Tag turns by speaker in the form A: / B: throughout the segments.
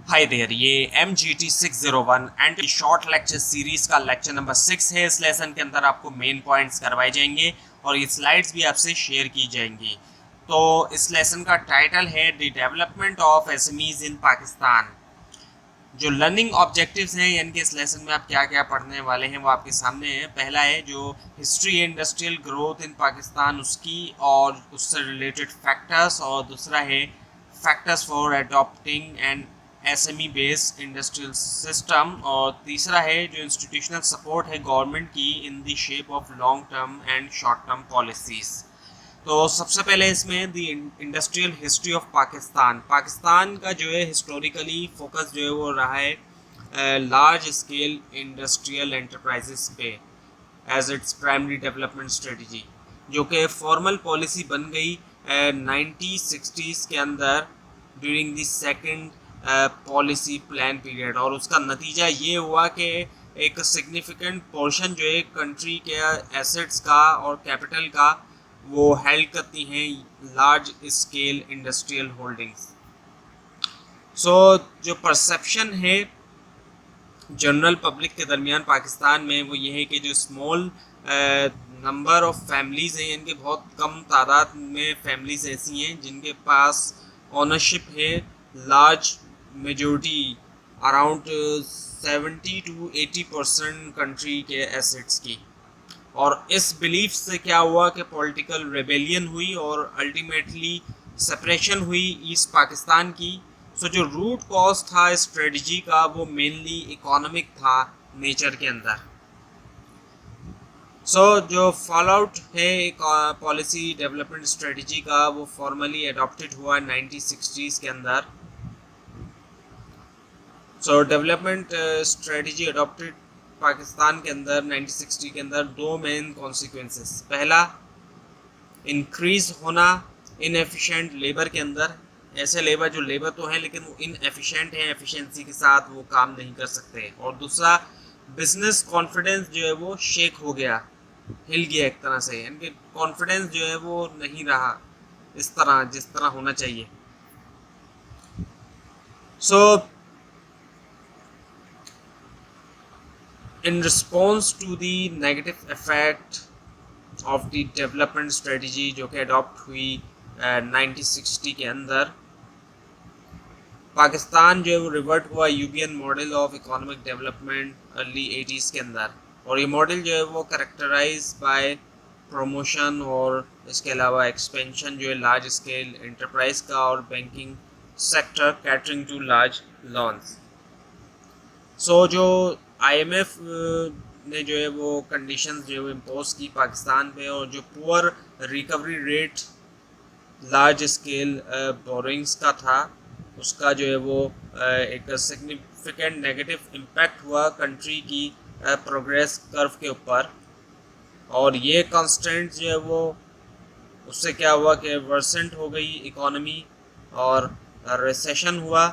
A: Hi there, ये MGT 601 and short lecture series का lecture number 6 है। इस लेसन के अंदर आपको मेन पॉइंट्स करवाए जाएंगे और ये स्लाइड्स भी आपसे शेयर की जाएंगी। तो इस लेसन का टाइटल है द डेवलपमेंट ऑफ एसएमईज इन पाकिस्तान। जो लर्निंग ऑब्जेक्टिव्स हैं यानी कि इस लेसन में आप क्या क्या पढ़ने वाले हैं वो आपके सामने है। पहला है जो history industrial growth in Pakistan उसकी और उससे रिलेटेड फैक्टर्स, और दूसरा है factors for adopting and SME based industrial system, और तीसरा है जो इंस्टीट्यूशनल सपोर्ट है गवर्नमेंट की in the shape of long term and short term policies. तो सबसे पहले इसमें the industrial history of Pakistan. Pakistan का जो है हिस्टोरिकली फोकस जो है वो रहा है लार्ज स्केल इंडस्ट्रियल एंटरप्राइजेस पे as its primary development strategy, जो कि फॉर्मल पॉलिसी बन गई 1960s के अंदर during the second policy plan period. और उसका नतीजा ये हुआ कि एक सिग्निफिकेंट पोर्शन जो है कंट्री के एसेट्स का और कैपिटल का वो हेल्ड करती हैं लार्ज स्केल इंडस्ट्रियल होल्डिंग्स। सो जो परसेप्शन है जनरल पब्लिक के दरमियान पाकिस्तान में वो ये है कि जो स्मॉल नंबर ऑफ फैमिलीज़ हैं, इनके बहुत कम तादाद में फैमिलीज़ ऐसी हैं जिनके पास ओनरशिप है large majority around 70 to 80% country के एसेट्स की। और इस बिलीफ से क्या हुआ कि पॉलिटिकल रेबेलियन हुई और अल्टीमेटली सेपरेशन हुई ईस्ट पाकिस्तान की। सो जो रूट कॉज था स्ट्रेटजी का वो मेनली इकोनॉमिक था नेचर के अंदर। सो जो फॉल आउट है पॉलिसी डेवलपमेंट स्ट्रेटजी का वो फॉर्मली अडॉप्टेड हुआ 1960s के अंदर। सो डेवलपमेंट स्ट्रेटजी अडॉप्टेड पाकिस्तान के अंदर 1960 के अंदर दो मेन कॉन्सिक्वेंसेस। पहला, इंक्रीज होना इनएफिशिएंट लेबर के अंदर, ऐसे लेबर जो लेबर तो हैं लेकिन वो इनएफिशिएंट हैं, एफिशिएंसी के साथ वो काम नहीं कर सकते। और दूसरा, बिजनेस कॉन्फिडेंस जो है वो शेक हो गया, हिल गया एक तरह से, यानी कि कॉन्फिडेंस जो है वो नहीं रहा इस तरह जिस तरह होना चाहिए। सो in response to the negative effect of the development strategy जो कि अडॉप्ट हुई 1960 के अंदर, पाकिस्तान जो है वो रिवर्ट हुआ UBN model of economic development early 80s के अंदर। और ये मॉडल जो है वो करेक्टराइज बाय प्रमोशन और इसके अलावा एक्सपेंशन जो है लार्ज स्केल एंटरप्राइज का और banking sector catering to large loans. So जो IMF ने जो है वो कंडीशंस जो है वो इम्पोज की पाकिस्तान पे, और जो poor recovery rate large scale borings का था उसका जो है वो एक सिग्निफिकेंट नेगेटिव इम्पैक्ट हुआ कंट्री की प्रोग्रेस कर्व के ऊपर। और ये कॉन्स्टेंट जो है वो उससे क्या हुआ कि वर्सेंट हो गई इकोनॉमी और रिसेशन हुआ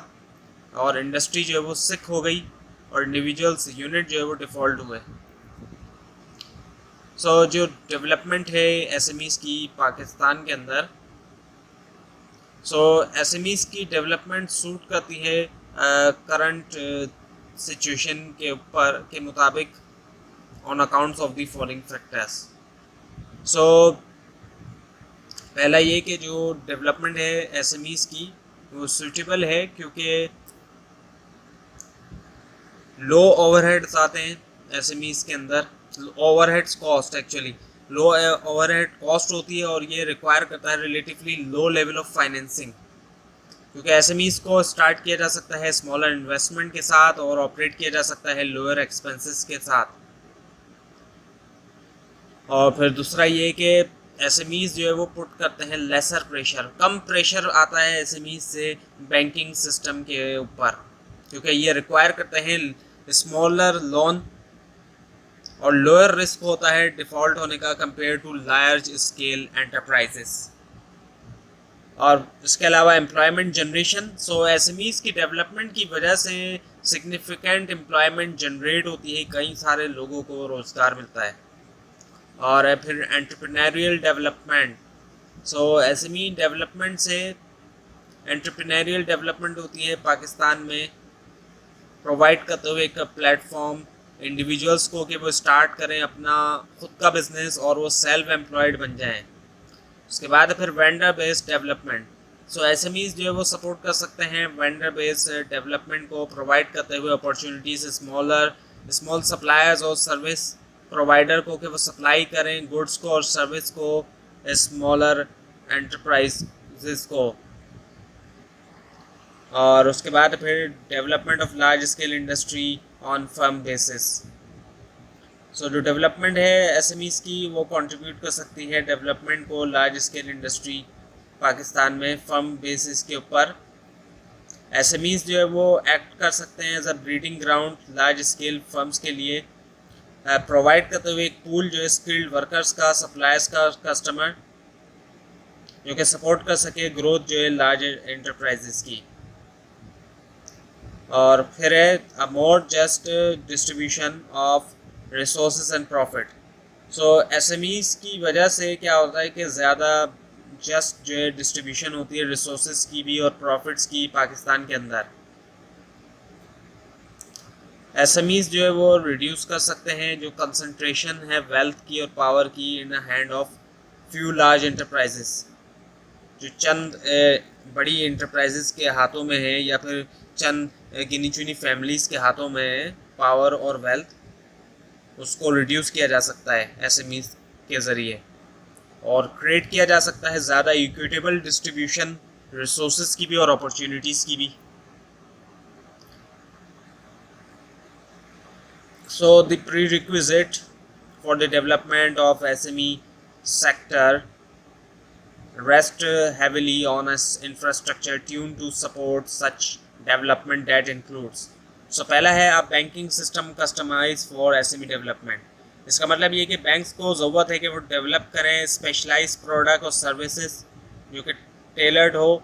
A: और इंडस्ट्री जो है वो सिक हो गई और इंडिविजुअल्स यूनिट जो है वो डिफ़ॉल्ट हुए। सो जो डेवलपमेंट है एसएमईज़ की पाकिस्तान के अंदर, सो एसएमईज़ की डेवलपमेंट सूट करती है करंट सिचुएशन के ऊपर के मुताबिक on accounts of the following factors. So पहला ये कि जो डेवलपमेंट है एसएमईज़ की वो सूटेबल है क्योंकि लो ओवरहेड्स आते हैं एसएमईज़ के अंदर। ओवरहेड्स कॉस्ट एक्चुअली लो ओवरहेड कॉस्ट होती है और ये रिक्वायर करता है relatively low level of financing, क्योंकि एसएमईज़ को स्टार्ट किया जा सकता है स्मॉलर इन्वेस्टमेंट के साथ और ऑपरेट किया जा सकता है लोअर एक्सपेंसेस के साथ। और फिर दूसरा ये कि एसएमईज़ जो है वो पुट करते हैं लेसर प्रेशर, कम प्रेशर आता है एसएमईज़ से बैंकिंग सिस्टम के ऊपर, क्योंकि ये रिक्वायर करते हैं स्मॉलर लोन और लोअर रिस्क होता है डिफ़ॉल्ट होने का compare to large scale enterprises. और इसके अलावा एम्प्लॉयमेंट जनरेशन। सो एसएमईज़ की डेवलपमेंट की वजह से सिग्निफिकेंट एम्प्लॉयमेंट जनरेट होती है, कई सारे लोगों को रोज़गार मिलता है। और फिर एंटरप्रेन्योरियल डेवलपमेंट। सो एसएमई डेवलपमेंट से एंटरप्रेन्योरियल डेवलपमेंट होती है पाकिस्तान में, प्रोवाइड करते हुए एक प्लेटफॉर्म इंडिविजुअल्स को कि वो स्टार्ट करें अपना खुद का बिजनेस और वो सेल्फ एम्प्लॉयड बन जाएं। उसके बाद है फिर वेंडर बेस्ड डेवलपमेंट। सो एसएमईज जो है वो सपोर्ट कर सकते हैं वेंडर बेस्ड डेवलपमेंट को प्रोवाइड करते हुए अपॉर्चुनिटीज स्मॉल सप्लायर्स और सर्विस प्रोवाइडर को कि वो सप्लाई करें गुड्स को और सर्विस को स्मॉलर एंटरप्राइजेस को। और उसके बाद फिर development of large scale industry on firm basis. So जो डेवलपमेंट है एसएमईज की वो कंट्रीब्यूट कर सकती है डेवलपमेंट को लार्ज स्केल इंडस्ट्री पाकिस्तान में फर्म बेसिस के ऊपर। एसएमईज जो है वो एक्ट कर सकते हैं as a breeding ground large scale firms के लिए, प्रोवाइड करते हुए एक पूल जो है स्किल्ड वर्कर्स का, सप्लायर्स का, कस्टमर जो कि सपोर्ट कर सके ग्रोथ जो है लार्ज एंटरप्राइजेस की। और फिर है a more just distribution of resources and profit. So SMEs की वजह से क्या होता है कि ज़्यादा जस्ट जो है डिस्ट्रीब्यूशन होती है रिसोर्सेज की भी और प्रॉफिट्स की पाकिस्तान के अंदर। एसएमईज जो है वो रिड्यूस कर सकते हैं जो कंसंट्रेशन है वेल्थ की और पावर की in the hand of few large enterprises. जो चंद बड़ी एंटरप्राइजेस के हाथों में है या फिर चंद गिनी चुनी फैमिलीज़ के हाथों में है पावर और वेल्थ, उसको रिड्यूस किया जा सकता है एसएमईज के ज़रिए और क्रिएट किया जा सकता है ज़्यादा इक्विटेबल डिस्ट्रीब्यूशन रिसोर्सेज की भी और अपॉर्चुनिटीज़ की भी। So the prerequisite for the development of SME sector rest heavily on a infrastructure tuned to support such development that includes। So पहला है आप banking system customize for SME development. इसका मतलब ये कि बैंक्स को ज़रूरत है कि वो डेवलप करें स्पेशलाइज प्रोडक्ट और सर्विसेज जो कि टेलर्ड हो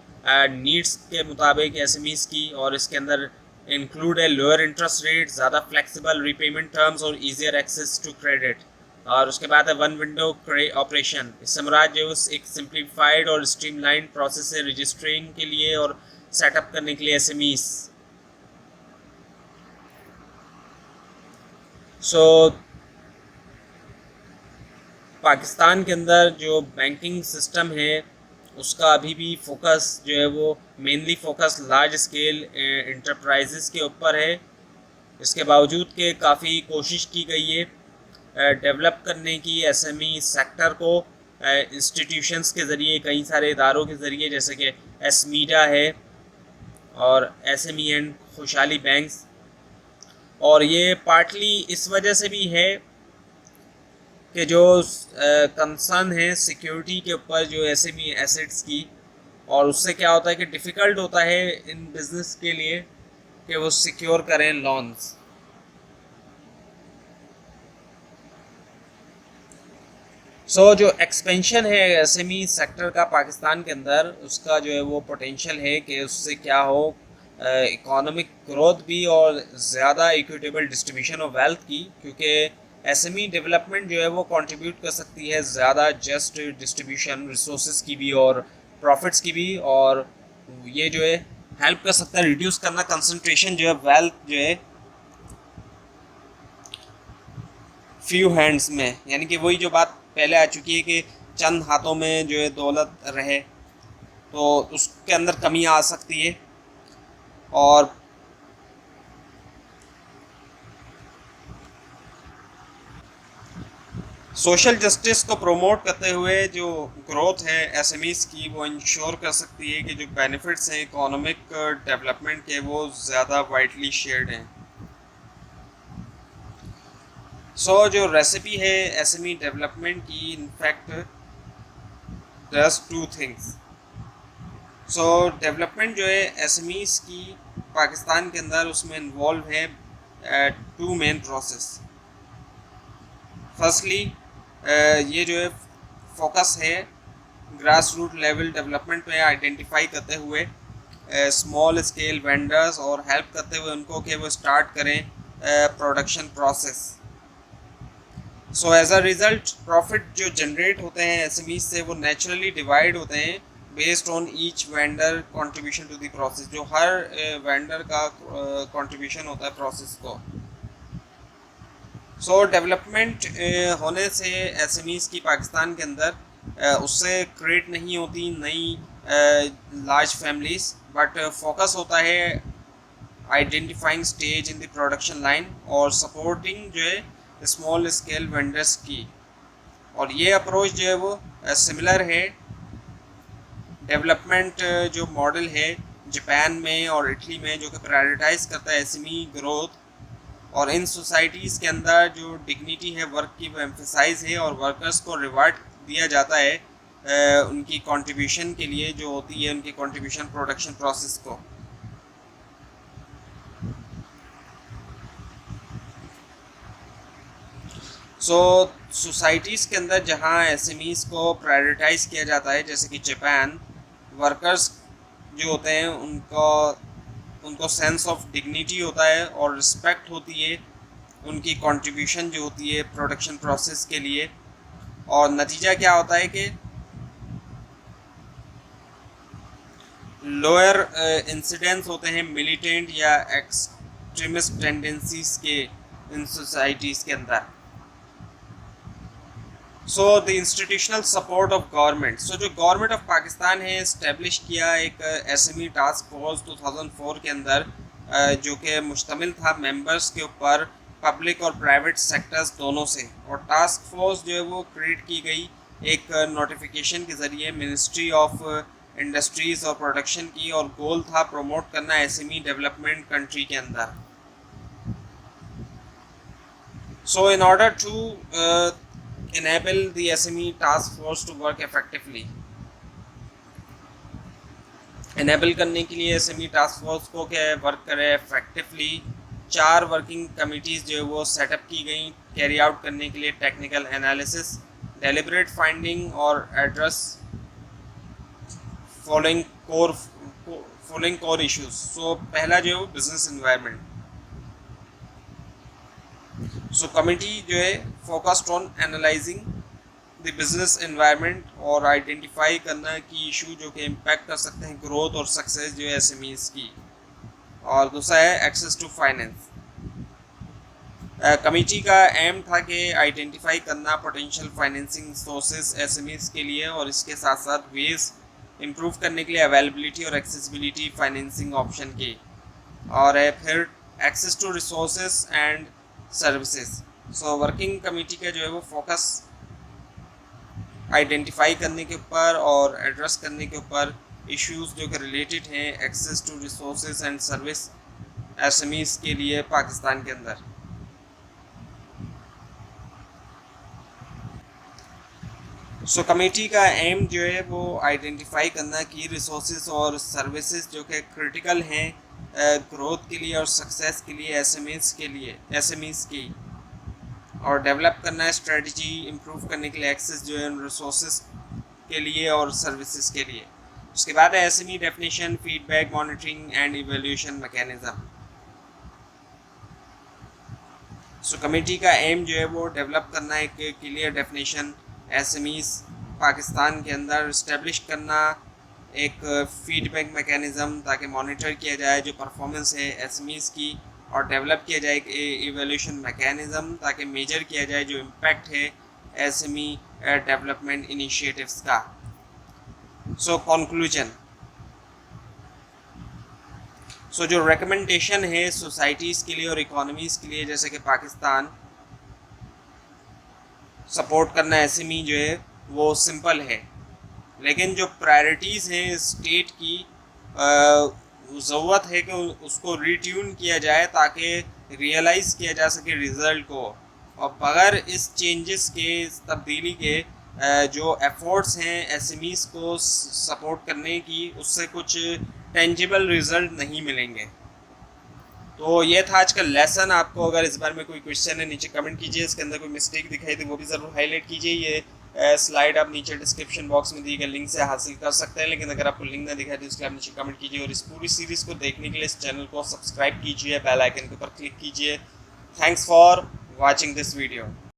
A: नीड्स के मुताबिक एसएमईज की, और इसके अंदर इंक्लूड है लोअर इंटरेस्ट रेट, ज़्यादा फ्लेक्सिबल रीपेमेंट टर्म्स और ईजियर एक्सेस टू क्रेडिट। और उसके बाद है वन विंडो ऑपरेशन। इससे मुराद जो एक सिंप्लीफाइड और स्ट्रीमलाइन प्रोसेस है रजिस्टरिंग के लिए और सेटअप करने के लिए एसएमईज। सो पाकिस्तान के अंदर जो बैंकिंग सिस्टम है उसका अभी भी फोकस जो है वो mainly focus large scale enterprises के ऊपर है। इसके बावजूद कि काफ़ी कोशिश की गई है डेवलप करने की एसएमई सेक्टर को इंस्टीट्यूशंस के ज़रिए, कई सारे इदारों के ज़रिए जैसे कि एसमीडा है और एसएमई एंड खुशहाली बैंक्स। और ये पार्टली इस वजह से भी है कि जो कंसर्न है सिक्योरिटी के ऊपर जो एसएमई एसेट्स की, और उससे क्या होता है कि डिफ़िकल्ट होता है इन बिज़नेस के लिए कि वो सिक्योर करें लोन्स। सो जो एक्सपेंशन है एसएमई सेक्टर का पाकिस्तान के अंदर, उसका जो है वो पोटेंशियल है कि उससे क्या हो इकोनॉमिक ग्रोथ भी और ज़्यादा इक्विटेबल डिस्ट्रीब्यूशन ऑफ वेल्थ की, क्योंकि एसएमई डेवलपमेंट जो है वो कंट्रीब्यूट कर सकती है ज़्यादा जस्ट डिस्ट्रीब्यूशन रिसोर्सेज की भी और प्रॉफिट्स की भी, और ये जो है हेल्प कर सकता है रिड्यूस करना कंसंट्रेशन जो है वेल्थ जो है फ्यू हैंड्स में, यानी कि वही जो बात पहले आ चुकी है कि चंद हाथों में जो है दौलत रहे, तो उसके अंदर कमी आ सकती है। और सोशल जस्टिस को प्रमोट करते हुए जो ग्रोथ है एसएमईज की वो इंश्योर कर सकती है कि जो बेनिफिट्स हैं इकोनॉमिक डेवलपमेंट के वो ज़्यादा वाइडली शेयर्ड हैं। सो जो रेसिपी है एसएमई डेवलपमेंट की in fact does two things. So development जो है एसएमईज की पाकिस्तान के अंदर उसमें इन्वॉल्व है टू मेन प्रोसेस। फर्स्टली ये जो है फोकस है ग्रास रूट लेवल डेवलपमेंट में आइडेंटिफाई करते हुए स्मॉल स्केल वेंडर्स और हेल्प करते हुए उनको कि वो स्टार्ट करें production process. So as a result profit जो जनरेट होते हैं एसएमई से वो नेचुरली डिवाइड होते हैं based on each vendor contribution to the process, जो हर वेंडर का कंट्रीब्यूशन होता है प्रोसेस को। सो डेवलपमेंट होने से एसएमईज की पाकिस्तान के अंदर उससे क्रिएट नहीं होती नई लार्ज फैमिलीज, बट फोकस होता है identifying stage in the production line और सपोर्टिंग जो है स्मॉल स्केल वेंडर्स की। और ये अप्रोच जो है वो सिमिलर है डेवलपमेंट जो मॉडल है जापान में और इटली में, जो कि प्रायोरिटाइज करता है एसएमई ग्रोथ। और इन सोसाइटीज़ के अंदर जो डिग्निटी है वर्क की वो एम्फेसाइज है और वर्कर्स को रिवार्ड दिया जाता है उनकी कंट्रीब्यूशन के लिए, जो होती है उनकी कंट्रीब्यूशन प्रोडक्शन प्रोसेस को। सो सोसाइटीज़ के अंदर जहाँ एसएमईज को प्रायोरिटाइज किया जाता है, जैसे कि जापान, वर्कर्स जो होते हैं उनको सेंस ऑफ डिग्निटी होता है और रिस्पेक्ट होती है उनकी कंट्रीब्यूशन जो होती है प्रोडक्शन प्रोसेस के लिए। और नतीजा क्या होता है कि लोअर इंसिडेंट्स होते हैं मिलिटेंट या एक्सट्रीमिस्ट टेंडेंसीज के इन सोसाइटीज़ के अंदर। So the institutional support of government, so जो गवर्नमेंट ऑफ पाकिस्तान है इस्टेब्लिश किया एक एसएमई टास्क फोर्स 2004 के अंदर, जो कि मुश्तमिल था मेंबर्स के ऊपर पब्लिक और प्राइवेट सेक्टर्स दोनों से। और टास्क फोर्स जो है वो क्रिएट की गई एक नोटिफिकेशन के ज़रिए मिनिस्ट्री ऑफ इंडस्ट्रीज़ और प्रोडक्शन की, और गोल था प्रमोट करना एसएमई डेवलपमेंट कंट्री के अंदर। So in order to enable the SME task force to work effectively, enable करने के लिए SME task force को क्या वर्क करे effectively, 4 वर्किंग कमिटीज़ जो है वो सेटअप की गई कैरी आउट करने के लिए टेक्निकल एनालिसिस, डेलिब्रेट फाइंडिंग और एड्रेस फॉलोइंग कोर इश्यूज। सो पहला जो है वो बिजनेस इन्वायरमेंट। सो कमिटी जो है focused on analysing the business environment और आइडेंटिफाई करना कि इशू जो कि इम्पैक्ट कर सकते हैं ग्रोथ और सक्सेस जो है एसएमईज की। और दूसरा है एक्सेस टू फाइनेंस। कमिटी का एम था कि आइडेंटिफाई करना पोटेंशियल फाइनेंसिंग सोर्सेज एसएमईज के लिए, और इसके साथ साथ वेज इम्प्रूव करने के लिए अवेलेबिलिटी और एक्सेसिबिलिटी फाइनेंसिंग ऑप्शन की। और फिर access to resources and services. So working committee का जो है वो फोकस आइडेंटिफाई करने के ऊपर और एड्रेस करने के ऊपर इश्यूज जो कि रिलेटेड हैं access to resources and service SMEs के लिए पाकिस्तान के अंदर। सो कमेटी का एम जो है वो आइडेंटिफाई करना कि रिसोर्सेज और सर्विसेज जो कि क्रिटिकल हैं ग्रोथ के लिए और सक्सेस के लिए एसएमईज की, और डेवलप करना है स्ट्रेटजी इम्प्रूव करने के लिए एक्सेस जो है उन रिसोर्सेज के लिए और सर्विसेज के लिए। उसके बाद है SME definition, feedback, monitoring and evaluation mechanism. So committee का एम जो है वो डेवलप करना है एक क्लियर डेफिनेशन एसएमईज पाकिस्तान के अंदर, इस्टेब्लिश करना एक फीडबैक मैकेनिज़्म ताकि मॉनिटर किया जाए जो परफॉर्मेंस है एसएमईज की, और डेवलप किया जाए एक इवैल्यूएशन मैकेनिज़्म ताकि मेजर किया जाए जो इम्पैक्ट है एसएमई डेवलपमेंट इनिशिएटिव्स का। सो कंक्लूजन, सो जो रिकमेंडेशन है सोसाइटीज़ के लिए और इकोनॉमीज़ के लिए, जैसे कि पाकिस्तान सपोर्ट करना एसएमई जो है वो सिंपल है, लेकिन जो प्रायोरिटीज़ हैं स्टेट की ज़रूरत है कि उसको रिट्यून किया जाए ताकि रियलाइज़ किया जा सके रिज़ल्ट को। और बगैर इस चेंजेस के, इस तब्दीली के जो एफर्ट्स हैं एसएमईज को सपोर्ट करने की, उससे कुछ टेंजिबल रिज़ल्ट नहीं मिलेंगे। तो ये था आज का लेसन। आपको अगर इस बारे में कोई क्वेश्चन है नीचे कमेंट कीजिए, इसके अंदर कोई मिस्टेक दिखाई तो वो भी ज़रूर हाईलाइट कीजिए। ये स्लाइड आप नीचे डिस्क्रिप्शन बॉक्स में दिए गए लिंक से हासिल कर सकते हैं, लेकिन अगर आपको लिंक ना दिखाई तो इसके आप नीचे कमेंट कीजिए। और इस पूरी सीरीज़ को देखने के लिए इस चैनल को सब्सक्राइब कीजिए, बेल आइकन के ऊपर क्लिक कीजिए। Thanks for watching this video.